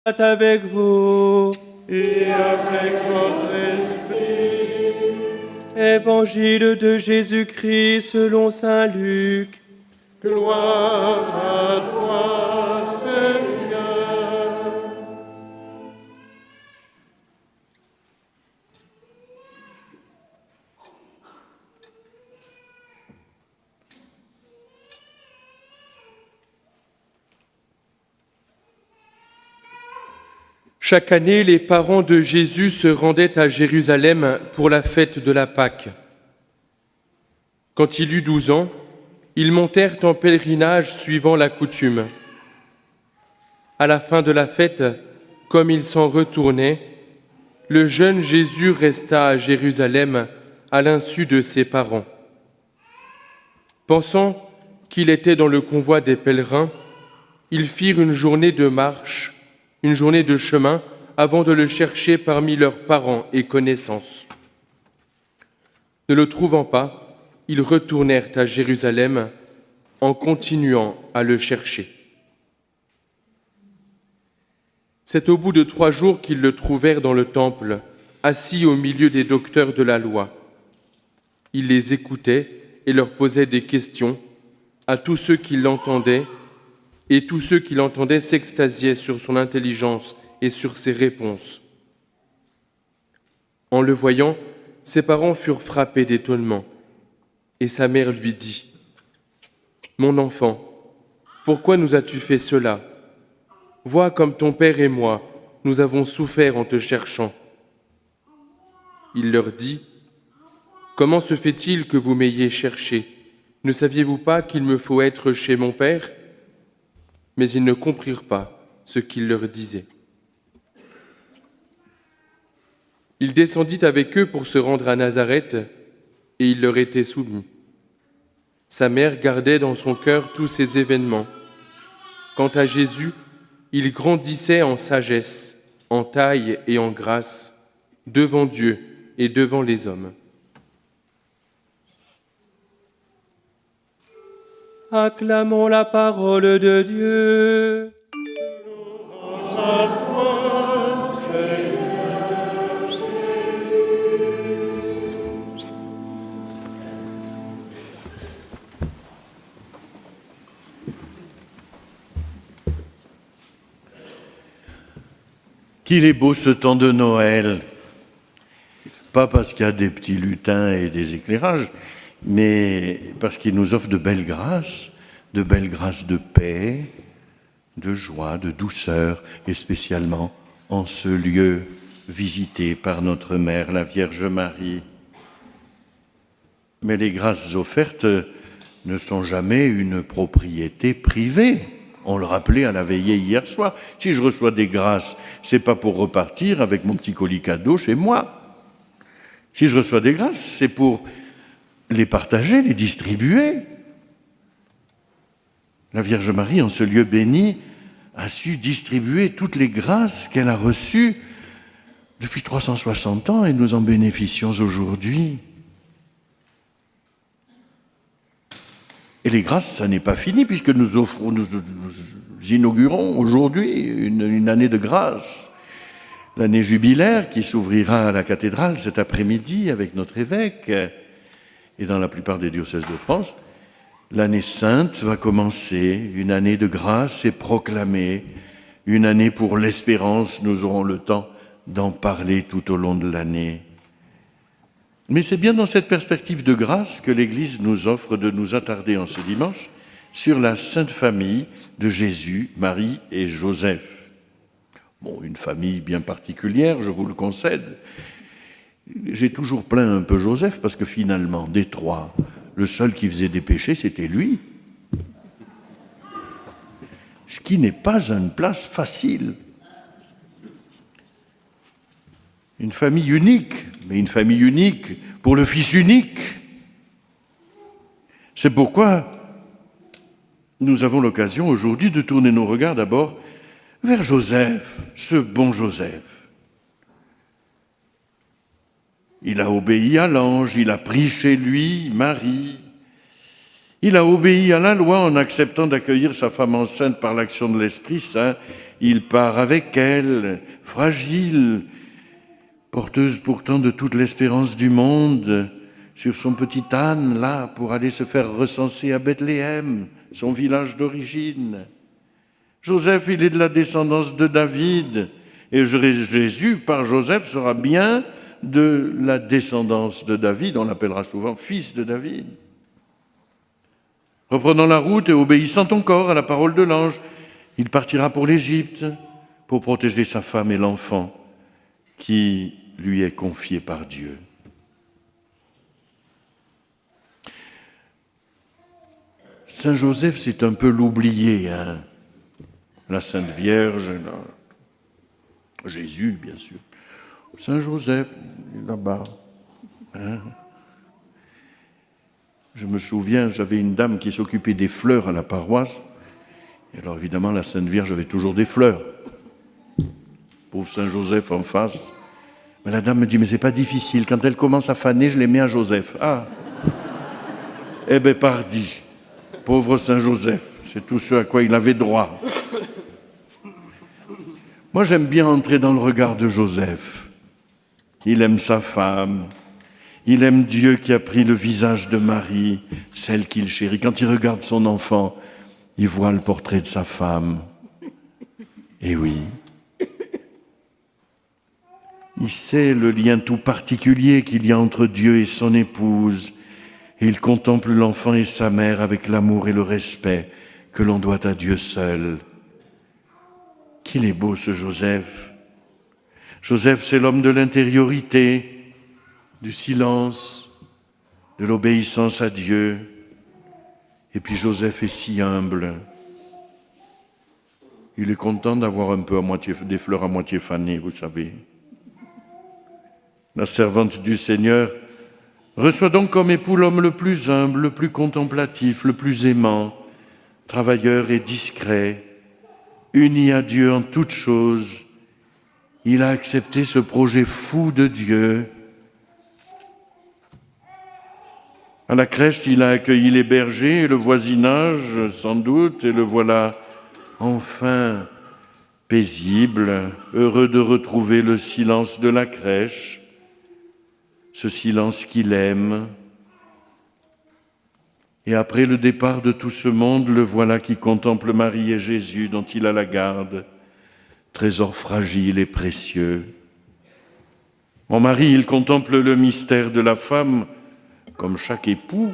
avec vous. Et avec votre esprit. Évangile de Jésus-Christ selon saint Luc. Gloire à toi, Seigneur. Chaque année, les parents de Jésus se rendaient à Jérusalem pour la fête de la Pâque. Quand il eut 12 ans, ils montèrent en pèlerinage suivant la coutume. À la fin de la fête, comme ils s'en retournaient, le jeune Jésus resta à Jérusalem à l'insu de ses parents. Pensant qu'il était dans le convoi des pèlerins, ils firent une journée de marche, une journée de chemin, avant de le chercher parmi leurs parents et connaissances. Ne le trouvant pas, ils retournèrent à Jérusalem en continuant à le chercher. C'est au bout de 3 jours qu'ils le trouvèrent dans le temple, assis au milieu des docteurs de la loi. Il les écoutait et leur posait des questions à tous ceux qui l'entendaient, et tous ceux qui l'entendaient s'extasiaient sur son intelligence et sur ses réponses. En le voyant, ses parents furent frappés d'étonnement, et sa mère lui dit : « Mon enfant, pourquoi nous as-tu fait cela ? Vois comme ton père et moi, nous avons souffert en te cherchant. » Il leur dit : « Comment se fait-il que vous m'ayez cherché ? Ne saviez-vous pas qu'il me faut être chez mon père ? » Mais ils ne comprirent pas ce qu'il leur disait. Il descendit avec eux pour se rendre à Nazareth, et il leur était soumis. Sa mère gardait dans son cœur tous ces événements. Quant à Jésus, il grandissait en sagesse, en taille et en grâce, devant Dieu et devant les hommes. Acclamons la parole de Dieu. Louange à toi, Seigneur Jésus. Qu'il est beau ce temps de Noël. Pas parce qu'il y a des petits lutins et des éclairages, mais parce qu'il nous offre de belles grâces de paix, de joie, de douceur, et spécialement en ce lieu visité par notre Mère, la Vierge Marie. Mais les grâces offertes ne sont jamais une propriété privée. On le rappelait à la veillée hier soir. Si je reçois des grâces, c'est pas pour repartir avec mon petit colis cadeau chez moi. Si je reçois des grâces, c'est pour les partager, les distribuer. La Vierge Marie, en ce lieu béni, a su distribuer toutes les grâces qu'elle a reçues depuis 360 ans et nous en bénéficions aujourd'hui. Et les grâces, ça n'est pas fini puisque nous inaugurons aujourd'hui une année de grâce. L'année jubilaire qui s'ouvrira à la cathédrale cet après-midi avec notre évêque. Et dans la plupart des diocèses de France, l'année sainte va commencer, une année de grâce est proclamée, une année pour l'espérance, nous aurons le temps d'en parler tout au long de l'année. Mais c'est bien dans cette perspective de grâce que l'Église nous offre de nous attarder en ce dimanche sur la Sainte Famille de Jésus, Marie et Joseph. Bon, une famille bien particulière, je vous le concède. J'ai toujours plaint un peu Joseph parce que finalement, des trois, le seul qui faisait des péchés, c'était lui. Ce qui n'est pas une place facile. Une famille unique, mais une famille unique pour le Fils unique. C'est pourquoi nous avons l'occasion aujourd'hui de tourner nos regards d'abord vers Joseph, ce bon Joseph. Il a obéi à l'ange, il a pris chez lui Marie. Il a obéi à la loi en acceptant d'accueillir sa femme enceinte par l'action de l'Esprit Saint. il part avec elle, fragile, porteuse pourtant de toute l'espérance du monde, sur son petit âne, là, pour aller se faire recenser à Bethléem, son village d'origine. Joseph, il est de la descendance de David, et Jésus, par Joseph, sera bien de la descendance de David, on l'appellera souvent fils de David. Reprenant la route et obéissant encore à la parole de l'ange, il partira pour l'Égypte pour protéger sa femme et l'enfant qui lui est confié par Dieu. Saint Joseph, c'est un peu l'oublié, hein. La Sainte Vierge, Jésus, bien sûr. Saint Joseph, là-bas. Hein. Je me souviens, j'avais une dame qui s'occupait des fleurs à la paroisse. Et alors évidemment, la Sainte Vierge avait toujours des fleurs. Pauvre Saint Joseph en face. Mais la dame me dit, mais c'est pas difficile. Quand elle commence à faner, je les mets à Joseph. Ah. Eh bien, pardi. Pauvre Saint Joseph. C'est tout ce à quoi il avait droit. Moi, j'aime bien entrer dans le regard de Joseph. Il aime sa femme. Il aime Dieu qui a pris le visage de Marie, celle qu'il chérit. Quand il regarde son enfant, il voit le portrait de sa femme. Et oui. Il sait le lien tout particulier qu'il y a entre Dieu et son épouse. Et il contemple l'enfant et sa mère avec l'amour et le respect que l'on doit à Dieu seul. Qu'il est beau ce Joseph. Joseph, c'est l'homme de l'intériorité, du silence, de l'obéissance à Dieu. Et puis Joseph est si humble. Il est content d'avoir un peu des fleurs à moitié fanées, vous savez. La servante du Seigneur reçoit donc comme époux l'homme le plus humble, le plus contemplatif, le plus aimant, travailleur et discret, uni à Dieu en toutes choses. Il a accepté ce projet fou de Dieu. À la crèche, il a accueilli les bergers et le voisinage, sans doute, et le voilà enfin paisible, heureux de retrouver le silence de la crèche, ce silence qu'il aime. Et après le départ de tout ce monde, le voilà qui contemple Marie et Jésus dont il a la garde, trésor fragile et précieux. En Marie, il contemple le mystère de la femme, comme chaque époux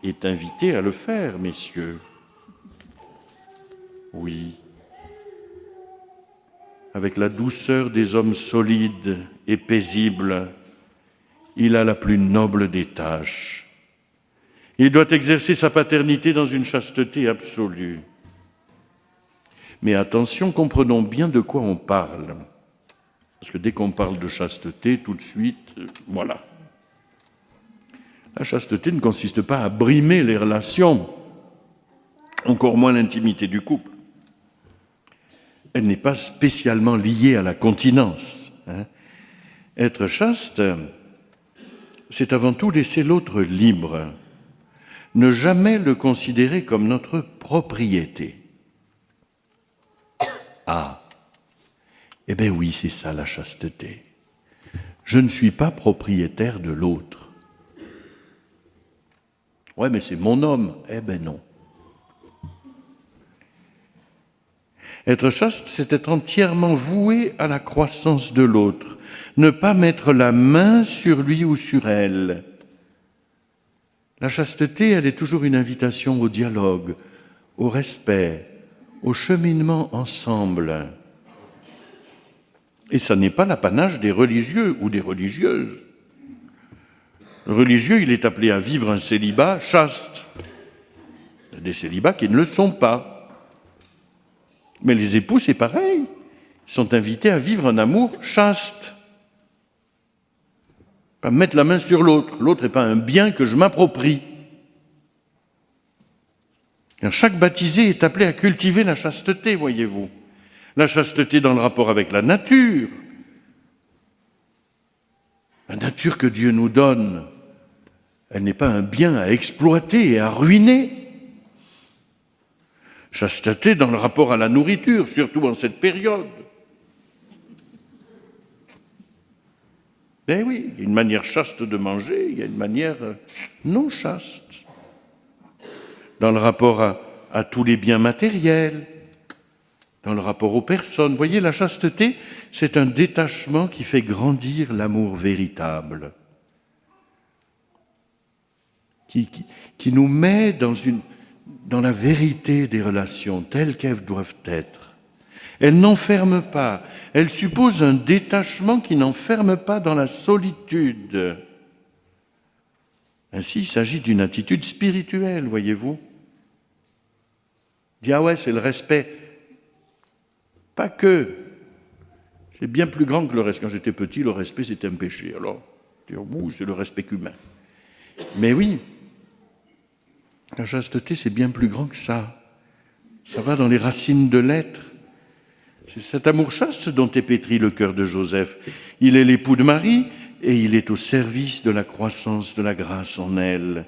est invité à le faire, messieurs. Oui, avec la douceur des hommes solides et paisibles, il a la plus noble des tâches. Il doit exercer sa paternité dans une chasteté absolue. Mais attention, comprenons bien de quoi on parle. Parce que dès qu'on parle de chasteté, tout de suite, voilà. La chasteté ne consiste pas à brimer les relations, encore moins l'intimité du couple. Elle n'est pas spécialement liée à la continence. Être chaste, c'est avant tout laisser l'autre libre, ne jamais le considérer comme notre propriété. Ah, eh bien oui, c'est ça la chasteté. Je ne suis pas propriétaire de l'autre. Ouais, mais c'est mon homme. Eh bien non. Être chaste, c'est être entièrement voué à la croissance de l'autre, ne pas mettre la main sur lui ou sur elle. La chasteté, elle est toujours une invitation au dialogue, au respect, au cheminement ensemble. Et ça n'est pas l'apanage des religieux ou des religieuses. Le religieux, il est appelé à vivre un célibat chaste. Il y a des célibats qui ne le sont pas. Mais les époux, c'est pareil. Ils sont invités à vivre un amour chaste. Pas mettre la main sur l'autre. L'autre n'est pas un bien que je m'approprie. Et chaque baptisé est appelé à cultiver la chasteté, voyez-vous. La chasteté dans le rapport avec la nature. La nature que Dieu nous donne, elle n'est pas un bien à exploiter et à ruiner. Chasteté dans le rapport à la nourriture, surtout en cette période. Eh oui, il y a une manière chaste de manger, il y a une manière non chaste. Dans le rapport à tous les biens matériels, dans le rapport aux personnes. Vous voyez, la chasteté, c'est un détachement qui fait grandir l'amour véritable, qui nous met dans la vérité des relations telles qu'elles doivent être. Elle n'enferme pas, elle suppose un détachement qui n'enferme pas dans la solitude. Ainsi, il s'agit d'une attitude spirituelle, voyez-vous. Dit, ah ouais, c'est le respect. Pas que. C'est bien plus grand que le respect. Quand j'étais petit, le respect, c'était un péché. Alors, c'est le respect humain. Mais oui, la chasteté, c'est bien plus grand que ça. Ça va dans les racines de l'être. C'est cet amour chaste dont est pétri le cœur de Joseph. Il est l'époux de Marie et il est au service de la croissance de la grâce en elle.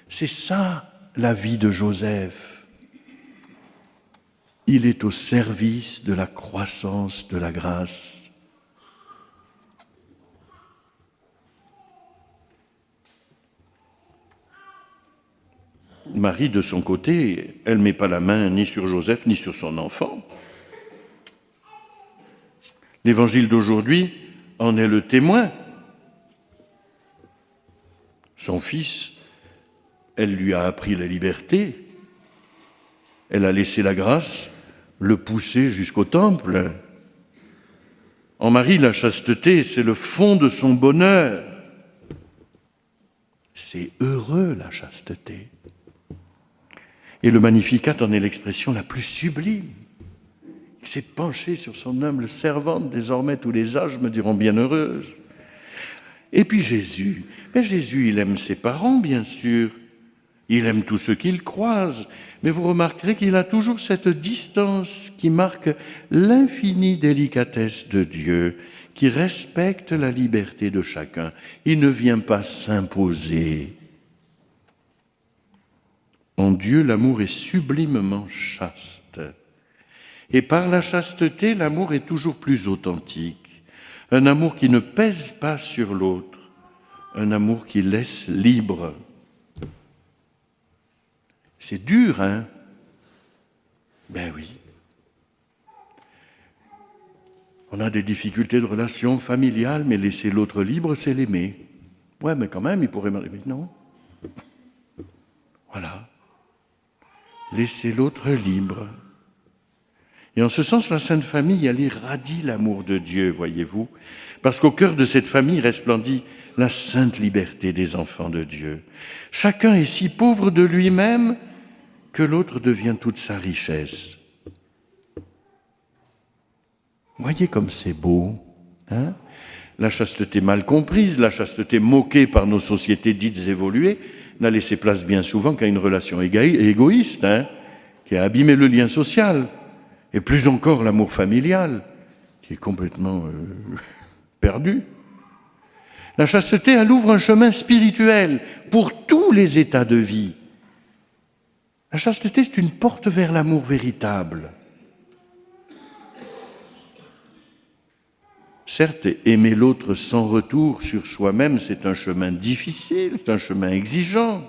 C'est ça, la vie de Joseph. Il est au service de la croissance de la grâce. Marie, de son côté, elle ne met pas la main ni sur Joseph ni sur son enfant. L'évangile d'aujourd'hui en est le témoin. Son fils, elle lui a appris la liberté. Elle a laissé la grâce le pousser jusqu'au temple. En Marie, la chasteté, c'est le fond de son bonheur. C'est heureux, la chasteté. Et le Magnificat en est l'expression la plus sublime. Il s'est penché sur son humble servante, désormais tous les âges me diront bienheureuse. Et puis Jésus, mais Jésus, il aime ses parents, bien sûr. Il aime tous ceux qu'il croise, mais vous remarquerez qu'il a toujours cette distance qui marque l'infinie délicatesse de Dieu, qui respecte la liberté de chacun. Il ne vient pas s'imposer. En Dieu, l'amour est sublimement chaste. Et par la chasteté, l'amour est toujours plus authentique. Un amour qui ne pèse pas sur l'autre, un amour qui laisse libre. C'est dur, hein? Ben oui. On a des difficultés de relations familiales, mais laisser l'autre libre, c'est l'aimer. Ouais, mais quand même, il pourrait m'aimer. Non. Voilà. Laisser l'autre libre. Et en ce sens, la Sainte Famille, elle irradie l'amour de Dieu, voyez-vous, parce qu'au cœur de cette famille resplendit la sainte liberté des enfants de Dieu. Chacun est si pauvre de lui-même que l'autre devient toute sa richesse. Voyez comme c'est beau, hein? La chasteté mal comprise, la chasteté moquée par nos sociétés dites évoluées, n'a laissé place bien souvent qu'à une relation égoïste, hein, qui a abîmé le lien social, et plus encore l'amour familial, qui est complètement perdu. La chasteté, elle ouvre un chemin spirituel pour tous les états de vie. La chasteté, c'est une porte vers l'amour véritable. Certes, aimer l'autre sans retour sur soi-même, c'est un chemin difficile, c'est un chemin exigeant.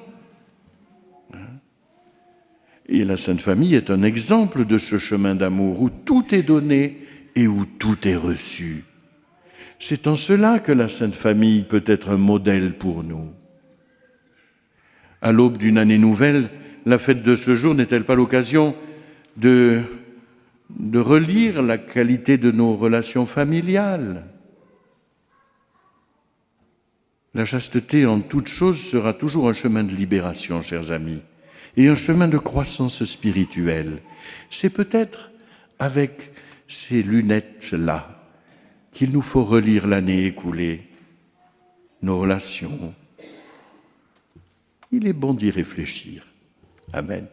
Et la Sainte Famille est un exemple de ce chemin d'amour où tout est donné et où tout est reçu. C'est en cela que la Sainte Famille peut être un modèle pour nous. À l'aube d'une année nouvelle, la fête de ce jour n'est-elle pas l'occasion de relire la qualité de nos relations familiales? La chasteté en toute chose sera toujours un chemin de libération, chers amis, et un chemin de croissance spirituelle. C'est peut-être avec ces lunettes-là qu'il nous faut relire l'année écoulée, nos relations. Il est bon d'y réfléchir. Amen.